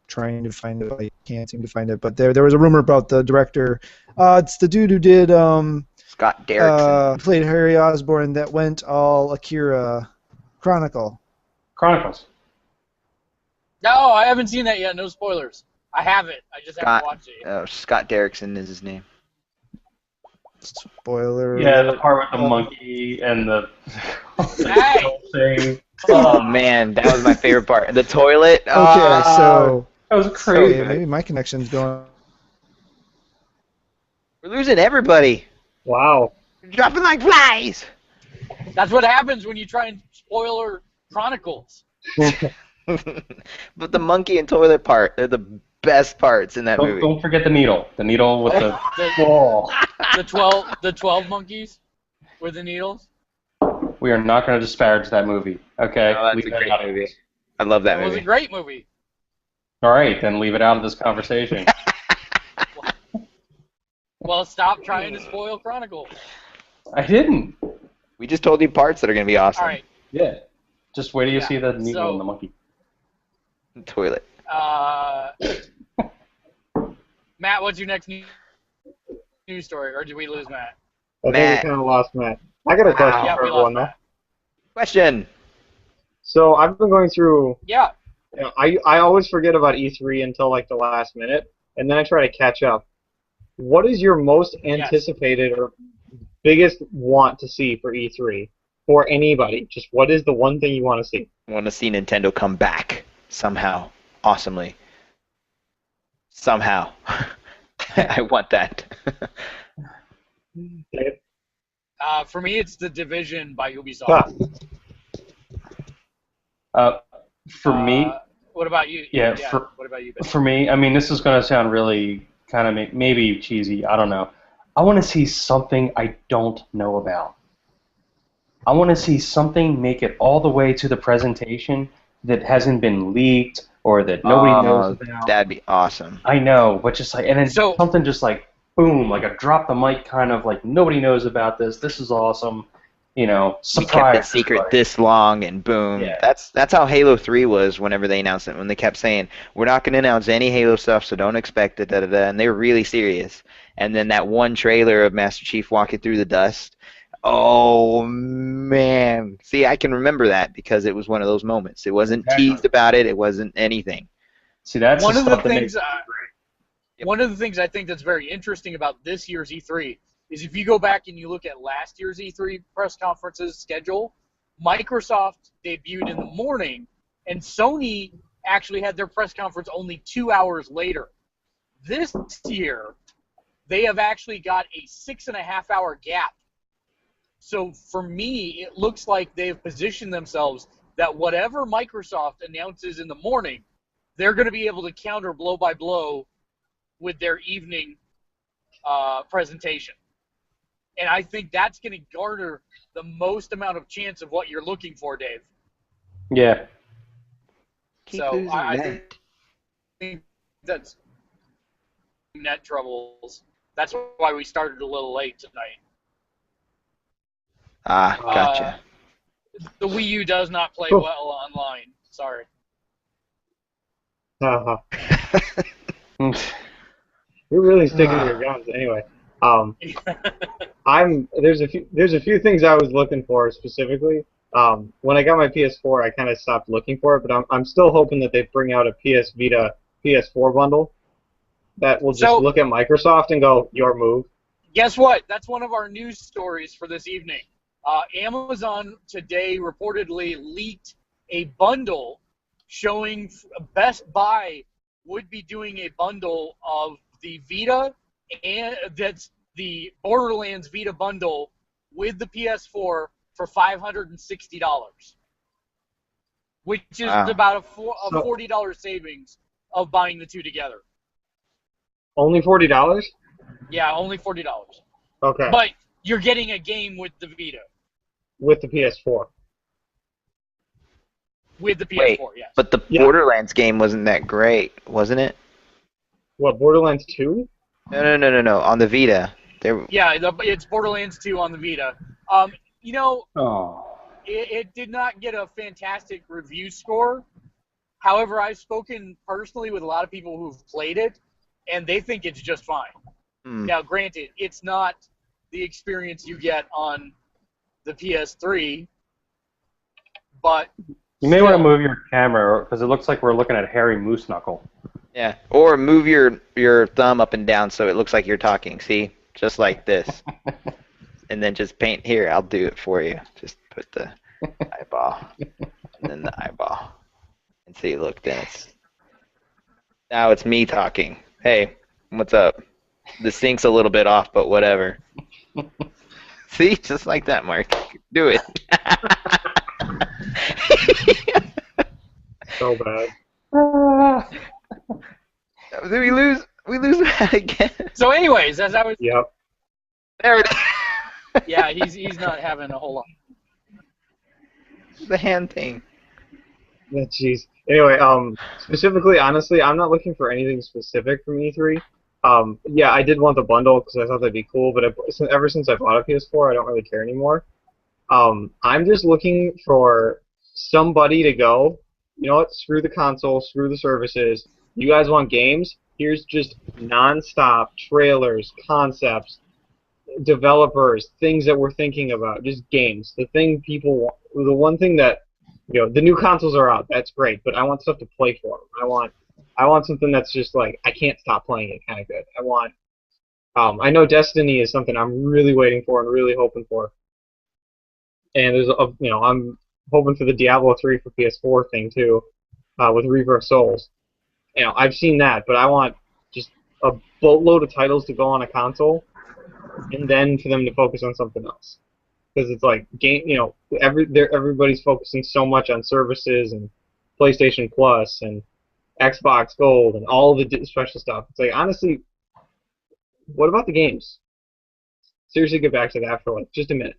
trying to find it, but I can't seem to find it. But there was a rumor about the director. It's the dude who did Scott Derrickson. played Harry Osborn that went all Akira Chronicles. No, I haven't seen that yet. No spoilers. I haven't. I just haven't Scott. watched it yet. Scott Derrickson is his name. Spoiler. Yeah, the part with the monkey and the Hey! thing. Oh man, that was my favorite part. The toilet. Okay, so That was crazy. yeah, maybe my connection's going. We're losing everybody. Wow. We're dropping like flies. That's what happens when you try and spoiler Chronicles. But the monkey and toilet part, they're the best parts in that movie. Don't forget the needle. The needle with the ball. The 12 monkeys with the needles. We are not going to disparage that movie. Okay. Oh, that's Leave a that great out. movie. I love that It was a movie. great movie. All right, then leave it out of this conversation. Well, stop trying to spoil Chronicles. I didn't. We just told you parts that are going to be awesome. All right. Yeah. Just wait till you Yeah, see the needle so- and the monkey. Toilet. Matt, what's your next news story? Or did we lose Matt? I think Matt. we kind of lost Matt. I got a question Yeah, for we everyone, lost though. Question. So I've been going through Yeah. You know, I always forget about E3 until like the last minute, and then I try to catch up. What is your most anticipated or biggest want to see for E3 for anybody? Just what is the one thing you want to see? I want to see Nintendo come back somehow, awesomely. Somehow. I want that. Dave? For me, it's The Division by Ubisoft. For me, What about you? Yeah, what about you, Ben? for me, I mean, this is going to sound really kind of maybe cheesy. I don't know. I want to see something I don't know about. I want to see something make it all the way to the presentation that hasn't been leaked or that nobody knows about. That'd be awesome. I know, but just like, and then something just like, boom, like a drop the mic kind of like, nobody knows about this. This is awesome. You know, surprise. We kept the secret this long, and boom. Yeah. That's how Halo 3 was whenever they announced it. When they kept saying, we're not going to announce any Halo stuff, so don't expect it, da-da-da, and they were really serious. And then that one trailer of Master Chief walking through the dust, oh, man. See, I can remember that because it was one of those moments. It wasn't teased about it. It wasn't anything. See, that's one of the stuff that things. makes One of the things I think that's very interesting about this year's E3 is if you go back and you look at last year's E3 press conferences schedule, Microsoft debuted in the morning, and Sony actually had their press conference only 2 hours later. This year, they have actually got a 6.5-hour gap. So for me, it looks like they've positioned themselves that whatever Microsoft announces in the morning, they're going to be able to counter blow by blow with their evening presentation. And I think that's going to garner the most amount of chance of what you're looking for, Dave. Yeah. So I think that's net troubles. That's why we started a little late tonight. Gotcha. The Wii U does not play well online. Sorry. Uh-huh. You're really sticking to your guns, anyway. There's a few things I was looking for specifically. When I got my PS4, I kind of stopped looking for it, but I'm still hoping that they bring out a PS Vita PS4 bundle that will just look at Microsoft and go, your move. Guess what? That's one of our news stories for this evening. Amazon today reportedly leaked a bundle showing Best Buy would be doing a bundle of the Vita, and that's the Borderlands Vita bundle with the PS4 for $560, which is about a $40 savings of buying the two together. Only $40? Yeah, only $40. Okay. But you're getting a game with the Vita. With the PS4. With the PS4, Wait, yes. But the Borderlands game wasn't that great, wasn't it? What, Borderlands 2? No. On the Vita. Yeah, it's Borderlands 2 on the Vita. It did not get a fantastic review score. However, I've spoken personally with a lot of people who've played it, and they think it's just fine. Now, granted, it's not the experience you get on the PS3, but you may want to move your camera because it looks like we're looking at hairy moose knuckle. Yeah, or move your thumb up and down so it looks like you're talking. See, just like this, and then just paint here. I'll do it for you. Just put the eyeball and then the eyeball, and see. Look, then now it's me talking. Hey, what's up? The sync's a little bit off, but whatever. See, just like that, Mark. Do it. So bad. We lose that again. So, anyways, as I was, Yep. There it is. yeah, he's not having a whole lot. The hand thing. Jeez. Anyway, specifically, honestly, I'm not looking for anything specific from E3. Yeah, I did want the bundle because I thought that'd be cool, but ever since I bought a PS4, I don't really care anymore. I'm just looking for somebody to go, you know what, screw the console, screw the services. You guys want games? Here's just non-stop trailers, concepts, developers, things that we're thinking about, just games. The thing people want, the one thing that the new consoles are out. That's great, but I want stuff to play for. I want something that's just like I can't stop playing it kind of good. I know Destiny is something I'm really waiting for and really hoping for. And I'm hoping for the Diablo 3 for PS4 thing too, with Reaper of Souls. I've seen that, but I want just a boatload of titles to go on a console, and then for them to focus on something else. Because it's like everybody's focusing so much on services and PlayStation Plus and Xbox Gold and all the special stuff. It's like, honestly, what about the games? Seriously, get back to that for like just a minute.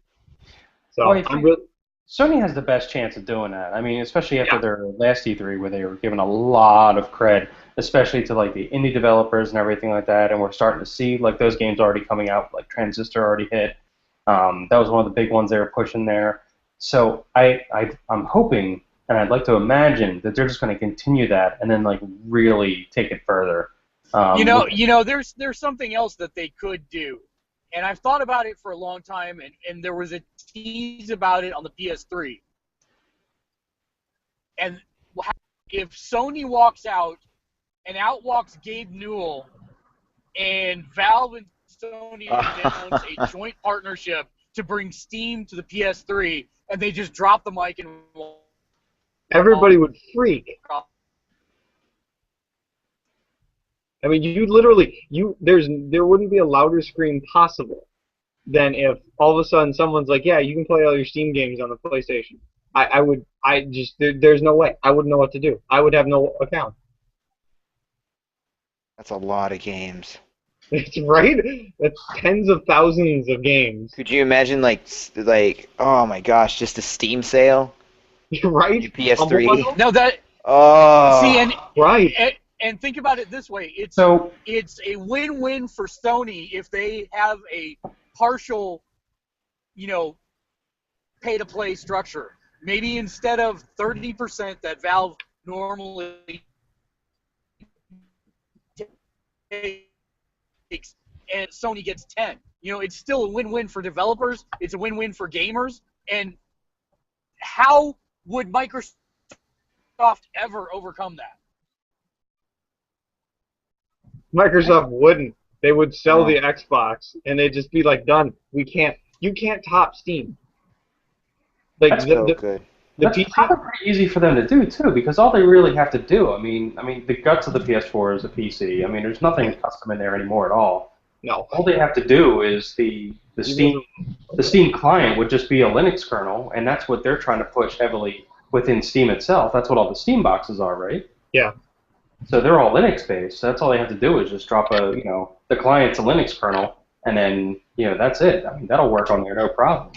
So Sony has the best chance of doing that. I mean, especially after their last E3 where they were given a lot of cred, especially to like the indie developers and everything like that, and we're starting to see like those games already coming out, like Transistor already hit. That was one of the big ones they were pushing there. So I'm hoping, and I'd like to imagine that they're just going to continue that and then like really take it further. There's something else that they could do, and I've thought about it for a long time, and there was a tease about it on the PS3. And if Sony walks out, and out walks Gabe Newell, and Valve and Sony announce a joint partnership to bring Steam to the PS3, and they just drop the mic and everybody would freak. I mean, there wouldn't be a louder scream possible than if all of a sudden someone's like, yeah, you can play all your Steam games on the PlayStation. There's no way. I wouldn't know what to do. I would have no account. That's a lot of games. That's right? That's tens of thousands of games. Could you imagine, like, oh my gosh, just a Steam sale? Right? PS3? No, that... Oh. See, right. And think about it this way. It's a win-win for Sony if they have a partial, pay-to-play structure. Maybe instead of 30% that Valve normally takes, and Sony gets 10. It's still a win-win for developers. It's a win-win for gamers. And how would Microsoft ever overcome that? Microsoft wouldn't. They would sell the Xbox, and they'd just be like, done. You can't top Steam. Like That's so good. That's probably pretty easy for them to do too, because all they really have to do, I mean, the guts of the PS4 is a PC. I mean, there's nothing custom in there anymore at all. No. All they have to do is the Steam client would just be a Linux kernel, and that's what they're trying to push heavily within Steam itself. That's what all the Steam boxes are, right? Yeah. So they're all Linux based. So that's all they have to do is just drop the client's a Linux kernel, and then that's it. I mean, that'll work on there, no problem.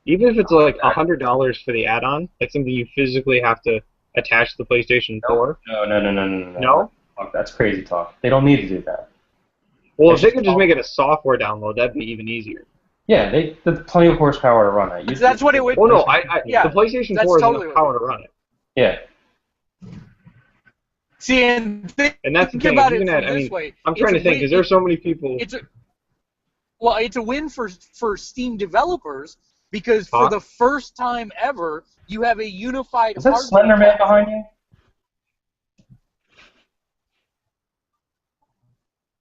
Even if it's like $100 for the add-on, that's something you physically have to attach to the PlayStation 4. No. No? That's crazy talk. They don't need to do that. Well, if they could just make it a software download, that'd be even easier. Yeah, there's plenty of horsepower to run it. That's what it would. Oh no, the PlayStation 4 totally has enough power to run it. Yeah. See, and that's the think thing. about it from this way. I'm trying to think, because there's so many people. It's a win for Steam developers, because for the first time ever, you have a unified. Is that Slender Man behind you?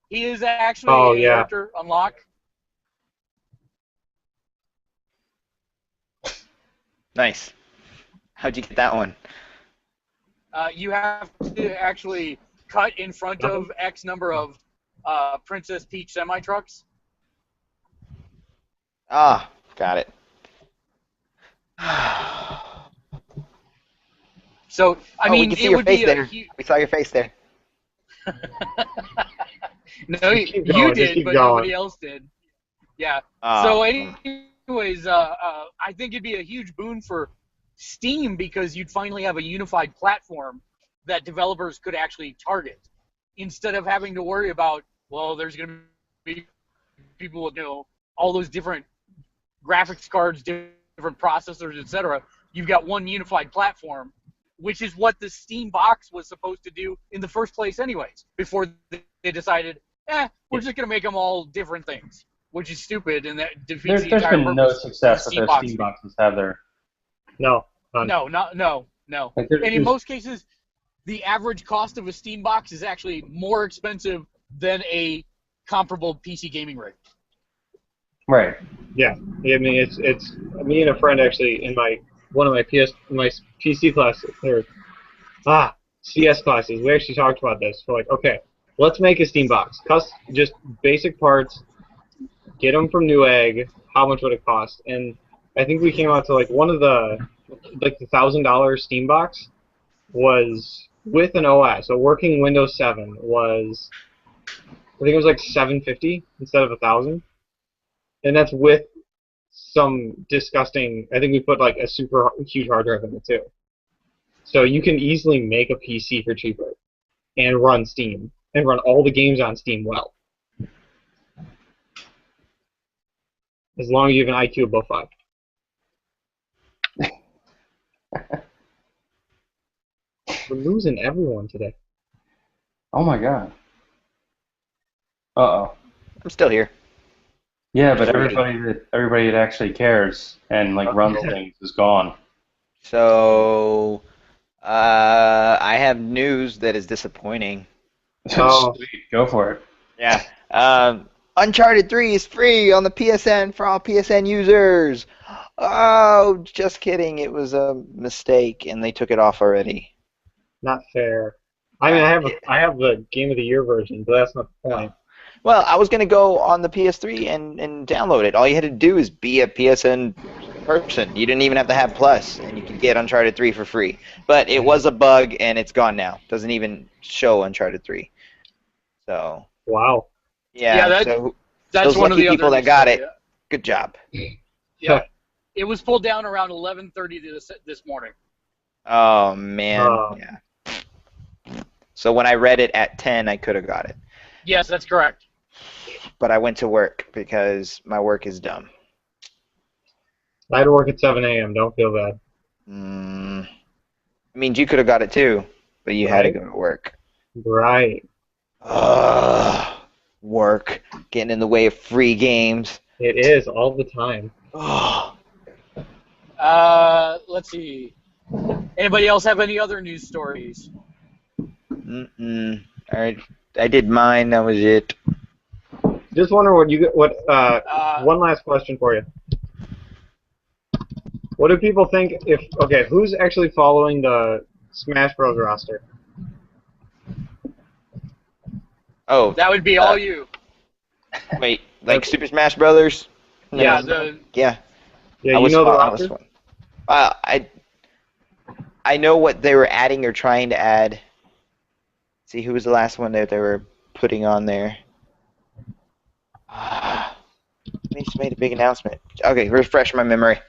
He is actually a character unlock. Nice. How'd you get that one? You have to actually cut in front of X number of Princess Peach semi-trucks. Ah, got it. So, I mean, we can see it your would face be there. We saw your face there. No, you did, but nobody else did. Yeah. So, anyways, I think it'd be a huge boon for Steam, because you'd finally have a unified platform that developers could actually target, instead of having to worry about, well, there's going to be people with all those different graphics cards, different processors, etc. You've got one unified platform, which is what the Steam box was supposed to do in the first place anyways, before they decided, we're just going to make them all different things, which is stupid, and that defeats the entire purpose. There's been no success with their Steam boxes, have there? No. No, no. Like, And in most cases, the average cost of a Steam box is actually more expensive than a comparable PC gaming rig. right. Yeah, I mean it's me and a friend actually in one of my PC classes or CS classes. We actually talked about this. We're like, okay, let's make a Steam box. Just basic parts. Get them from Newegg. How much would it cost? And I think we came out to like one of the $1,000 Steam box was with an OS. A working Windows 7 was I think it was like $750 instead of $1,000. And that's with some disgusting. I think we put like a super huge hard drive in it too. So you can easily make a PC for cheaper and run Steam and run all the games on Steam well, as long as you have an IQ above 5. We're losing everyone today. Oh my god. Uh-oh. I'm still here. Yeah, but everybody that actually cares and like runs things is gone. So, I have news that is disappointing. Oh. Sweet, go for it. Yeah. Uncharted 3 is free on the PSN for all PSN users. Oh, just kidding. It was a mistake, and they took it off already. Not fair. I mean, I have the Game of the Year version, but that's not the point. Well, I was going to go on the PS3 and download it. All you had to do is be a PSN person. You didn't even have to have Plus, and you could get Uncharted 3 for free. But it was a bug, and it's gone now. Doesn't even show Uncharted 3. So, Wow. yeah, that's those one of lucky the people other that got news, it, good job. Yeah. It was pulled down around 11:30 this morning. Oh, man. Yeah. So when I read it at 10, I could have got it. Yes, that's correct. But I went to work because my work is dumb. I had to work at 7 a.m. Don't feel bad. I mean, you could have got it too, but you had to go to work. Right. Work. Getting in the way of free games. It is all the time. Let's see. Anybody else have any other news stories? All right. I did mine. That was it. Just wonder one last question for you. What do people think who's actually following the Smash Bros. Roster? Oh. That would be all you. Wait, like Super Smash Brothers? Yeah, Yeah. Yeah, you know the roster? I know what they were adding or trying to add. See, who was the last one that they were putting on there? They just made a big announcement. Okay, refresh my memory.